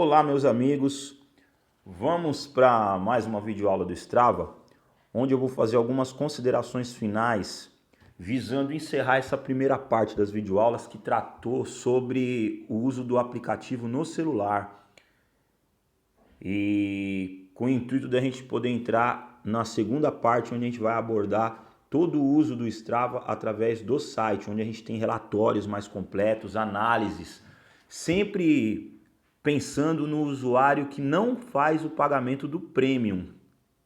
Olá, meus amigos, vamos para mais uma videoaula do Strava, onde eu vou fazer algumas considerações finais, visando encerrar essa primeira parte das videoaulas que tratou sobre o uso do aplicativo no celular e com o intuito da gente poder entrar na segunda parte, onde a gente vai abordar todo o uso do Strava através do site, onde a gente tem relatórios mais completos, análises, sempre pensando no usuário que não faz o pagamento do Premium,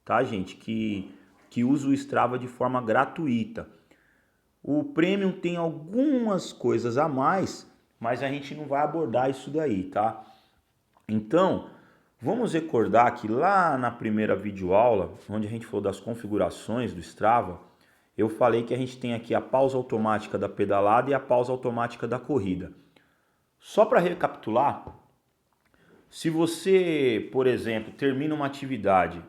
tá, gente? Que usa o Strava de forma gratuita. O Premium tem algumas coisas a mais, mas a gente não vai abordar isso daí, tá? Então, vamos recordar que lá na primeira videoaula, onde a gente falou das configurações do Strava, eu falei que a gente tem aqui a pausa automática da pedalada e a pausa automática da corrida. Só para recapitular, se você, por exemplo, termina uma atividade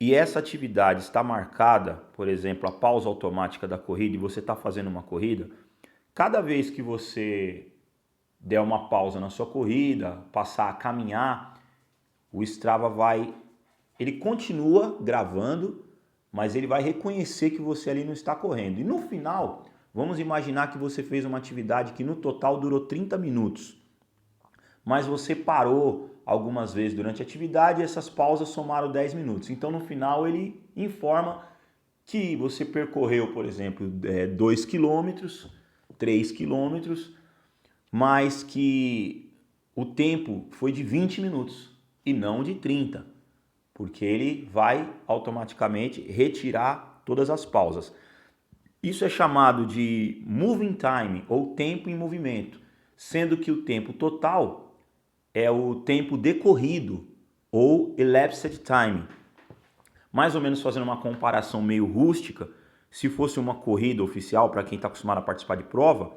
e essa atividade está marcada, por exemplo, a pausa automática da corrida e você está fazendo uma corrida, cada vez que você der uma pausa na sua corrida, passar a caminhar, o Strava ele continua gravando, mas ele vai reconhecer que você ali não está correndo. E no final, vamos imaginar que você fez uma atividade que no total durou 30 minutos. Mas você parou algumas vezes durante a atividade e essas pausas somaram 10 minutos. Então no final ele informa que você percorreu, por exemplo, 2 quilômetros, 3 quilômetros, mas que o tempo foi de 20 minutos e não de 30, porque ele vai automaticamente retirar todas as pausas. Isso é chamado de moving time ou tempo em movimento, sendo que o tempo total é o tempo decorrido ou elapsed time. Mais ou menos fazendo uma comparação meio rústica, se fosse uma corrida oficial para quem está acostumado a participar de prova,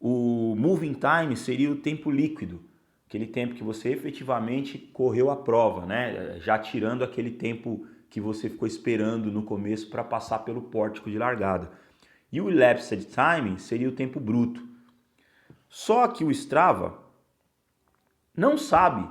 o moving time seria o tempo líquido, aquele tempo que você efetivamente correu a prova, né? Já tirando aquele tempo que você ficou esperando no começo para passar pelo pórtico de largada. E o elapsed time seria o tempo bruto. Só que o Strava não sabe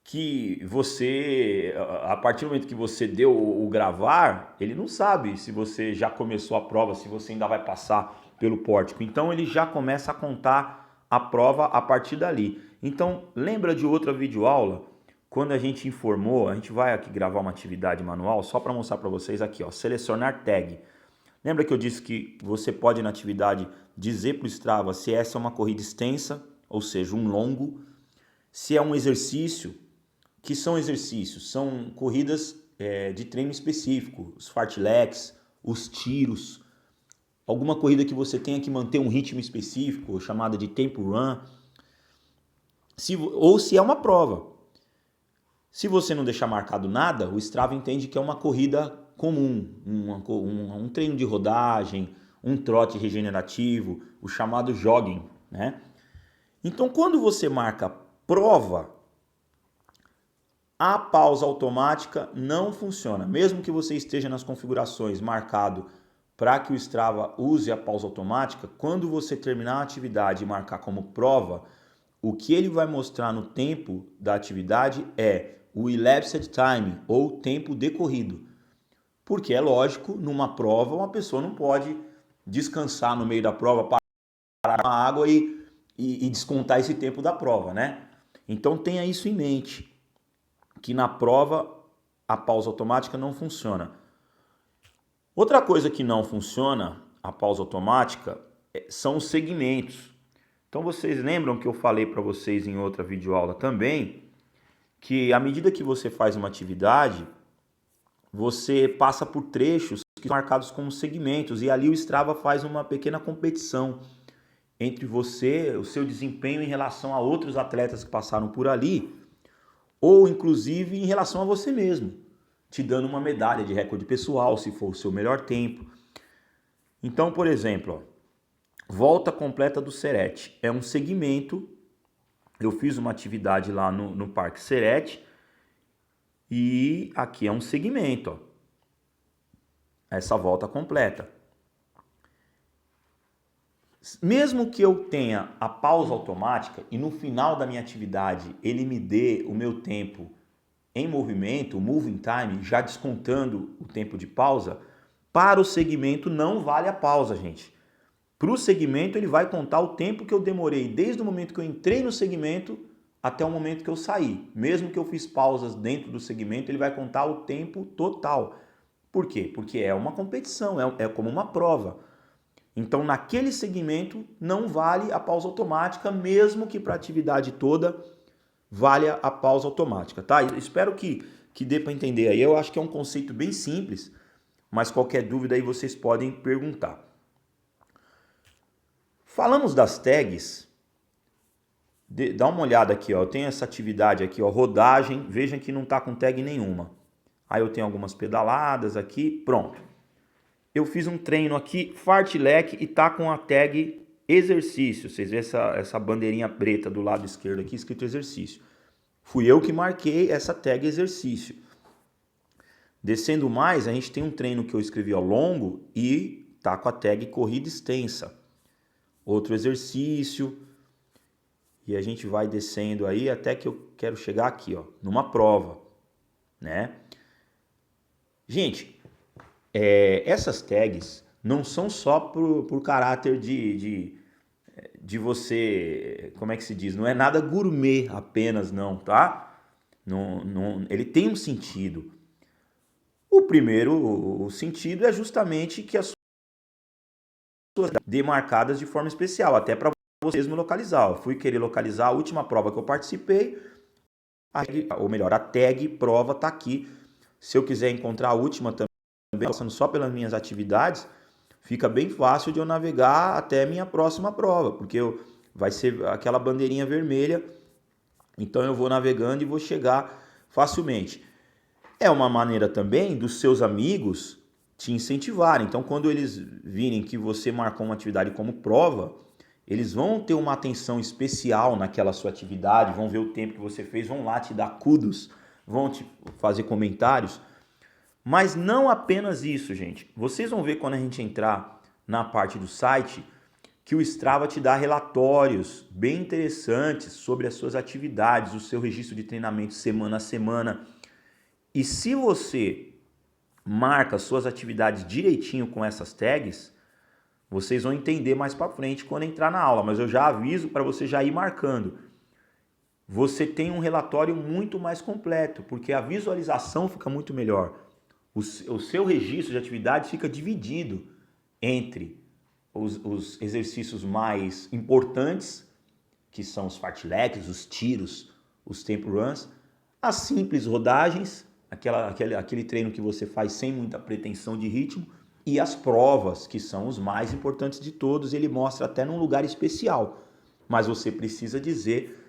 que você, a partir do momento que você deu o gravar, ele não sabe se você já começou a prova, se você ainda vai passar pelo pórtico. Então ele já começa a contar a prova a partir dali. Então lembra de outra videoaula, quando a gente informou, a gente vai aqui gravar uma atividade manual, só para mostrar para vocês aqui, ó, selecionar tag. Lembra que eu disse que você pode na atividade dizer para o Strava se essa é uma corrida extensa, ou seja, um longo, se é um exercício. Que são exercícios? São corridas de treino específico, os fartleks, os tiros, alguma corrida que você tenha que manter um ritmo específico, chamada de tempo run, ou se é uma prova. Se você não deixar marcado nada, o Strava entende que é uma corrida comum, um treino de rodagem, um trote regenerativo, o chamado jogging, né? Então, quando você marca prova, a pausa automática não funciona. Mesmo que você esteja nas configurações marcado para que o Strava use a pausa automática, quando você terminar a atividade e marcar como prova, o que ele vai mostrar no tempo da atividade é o elapsed time, ou tempo decorrido. Porque é lógico, numa prova uma pessoa não pode descansar no meio da prova, parar na água e descontar esse tempo da prova, né? Então tenha isso em mente, que na prova a pausa automática não funciona. Outra coisa que não funciona, a pausa automática, são os segmentos. Então vocês lembram que eu falei para vocês em outra videoaula também, que à medida que você faz uma atividade, você passa por trechos que são marcados como segmentos, e ali o Strava faz uma pequena competição entre você, o seu desempenho em relação a outros atletas que passaram por ali, ou inclusive em relação a você mesmo, te dando uma medalha de recorde pessoal, se for o seu melhor tempo. Então, por exemplo, ó, volta completa do Serete é um segmento. Eu fiz uma atividade lá no Parque Serete e aqui é um segmento, ó, essa volta completa. Mesmo que eu tenha a pausa automática e no final da minha atividade ele me dê o meu tempo em movimento, o moving time, já descontando o tempo de pausa, para o segmento não vale a pausa, gente. Para o segmento ele vai contar o tempo que eu demorei desde o momento que eu entrei no segmento até o momento que eu saí. Mesmo que eu fiz pausas dentro do segmento, ele vai contar o tempo total. Por quê? Porque é uma competição, é como uma prova. Então, naquele segmento, não vale a pausa automática, mesmo que para a atividade toda valha a pausa automática, tá? Espero que dê para entender aí. Eu acho que é um conceito bem simples, mas qualquer dúvida aí vocês podem perguntar. Falamos das tags. Dá uma olhada aqui, ó. Eu tenho essa atividade aqui, ó, rodagem. Vejam que não está com tag nenhuma. Aí eu tenho algumas pedaladas aqui, pronto. Eu fiz um treino aqui, fartlek, e tá com a tag exercício. Vocês vêem essa bandeirinha preta do lado esquerdo aqui, escrito exercício. Fui eu que marquei essa tag exercício. Descendo mais, a gente tem um treino que eu escrevi ao longo e tá com a tag corrida extensa. Outro exercício. E a gente vai descendo aí até que eu quero chegar aqui, ó, numa prova, né? Gente, essas tags não são só por caráter de você, como é que se diz? Não é nada gourmet apenas não, tá? Ele tem um sentido. O primeiro sentido é justamente que as suas demarcadas de forma especial, até para você mesmo localizar. Eu fui querer localizar a última prova que eu participei, ou melhor, a tag prova tá aqui. Se eu quiser encontrar a última também, passando só pelas minhas atividades, fica bem fácil de eu navegar até minha próxima prova, porque vai ser aquela bandeirinha vermelha, então eu vou navegando e vou chegar facilmente. É uma maneira também dos seus amigos te incentivarem. Então, quando eles virem que você marcou uma atividade como prova, eles vão ter uma atenção especial naquela sua atividade, vão ver o tempo que você fez, vão lá te dar kudos, vão te fazer comentários. Mas não apenas isso, gente. Vocês vão ver quando a gente entrar na parte do site que o Strava te dá relatórios bem interessantes sobre as suas atividades, o seu registro de treinamento semana a semana. E se você marca suas atividades direitinho com essas tags, vocês vão entender mais para frente quando entrar na aula, mas eu já aviso para você já ir marcando. Você tem um relatório muito mais completo, porque a visualização fica muito melhor. O seu registro de atividades fica dividido entre os exercícios mais importantes, que são os fartleks, os tiros, os tempo runs, as simples rodagens, aquele treino que você faz sem muita pretensão de ritmo, e as provas, que são os mais importantes de todos. Ele mostra até num lugar especial, mas você precisa dizer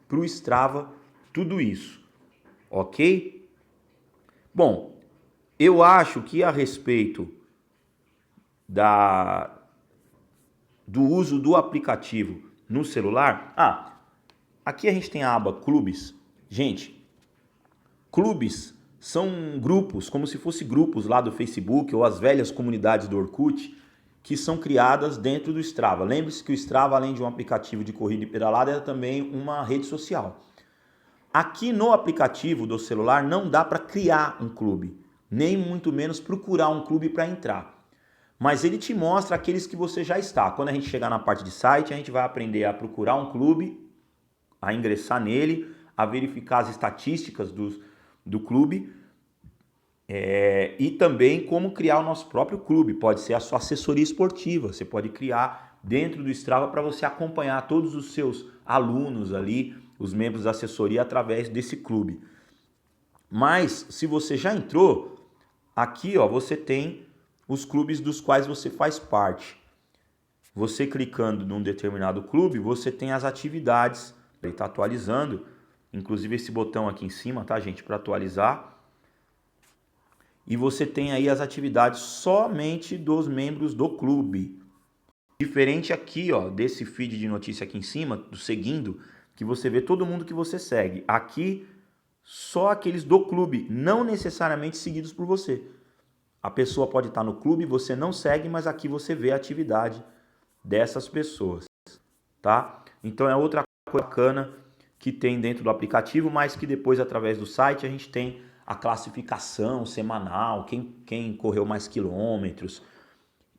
para o Strava tudo isso, ok? Bom, eu acho que a respeito do uso do aplicativo no celular, aqui a gente tem a aba Clubes. Gente, clubes são grupos, como se fossem grupos lá do Facebook ou as velhas comunidades do Orkut, que são criadas dentro do Strava. Lembre-se que o Strava, além de um aplicativo de corrida e pedalada, é também uma rede social. Aqui no aplicativo do celular não dá para criar um clube, nem muito menos procurar um clube para entrar. Mas ele te mostra aqueles que você já está. Quando a gente chegar na parte de site, a gente vai aprender a procurar um clube, a ingressar nele, a verificar as estatísticas do clube e também como criar o nosso próprio clube. Pode ser a sua assessoria esportiva, você pode criar dentro do Strava para você acompanhar todos os seus alunos ali, os membros da assessoria através desse clube. Mas se você já entrou, aqui ó, você tem os clubes dos quais você faz parte. Você clicando num determinado clube, você tem as atividades, ele está atualizando, inclusive esse botão aqui em cima, tá gente, para atualizar. E você tem aí as atividades somente dos membros do clube. Diferente aqui, ó, desse feed de notícia aqui em cima, do seguindo, que você vê todo mundo que você segue. Aqui, só aqueles do clube, não necessariamente seguidos por você. A pessoa pode estar no clube, você não segue, mas aqui você vê a atividade dessas pessoas, tá? Então é outra coisa bacana que tem dentro do aplicativo, mas que depois através do site a gente tem a classificação semanal, quem correu mais quilômetros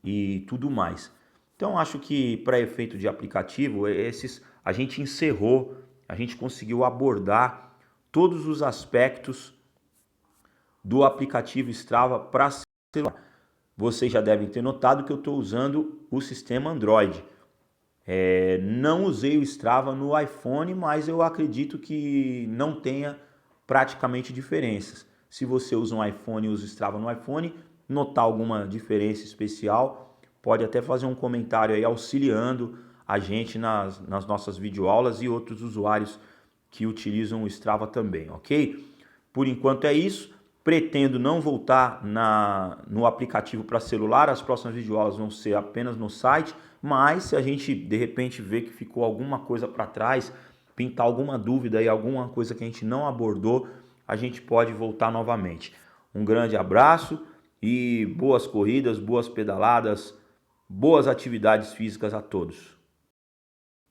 e tudo mais. Então acho que para efeito de aplicativo, esses a gente encerrou, a gente conseguiu abordar todos os aspectos do aplicativo Strava para celular. Vocês já devem ter notado que eu estou usando o sistema Android. Não usei o Strava no iPhone, mas eu acredito que não tenha praticamente diferenças. Se você usa um iPhone e usa o Strava no iPhone, notar alguma diferença especial, pode até fazer um comentário aí auxiliando a gente nas nossas videoaulas e outros usuários que utilizam o Strava também, ok? Por enquanto é isso. Pretendo não voltar no aplicativo para celular, as próximas videoaulas vão ser apenas no site, mas se a gente de repente vê que ficou alguma coisa para trás, pintar alguma dúvida e alguma coisa que a gente não abordou, a gente pode voltar novamente. Um grande abraço e boas corridas, boas pedaladas, boas atividades físicas a todos.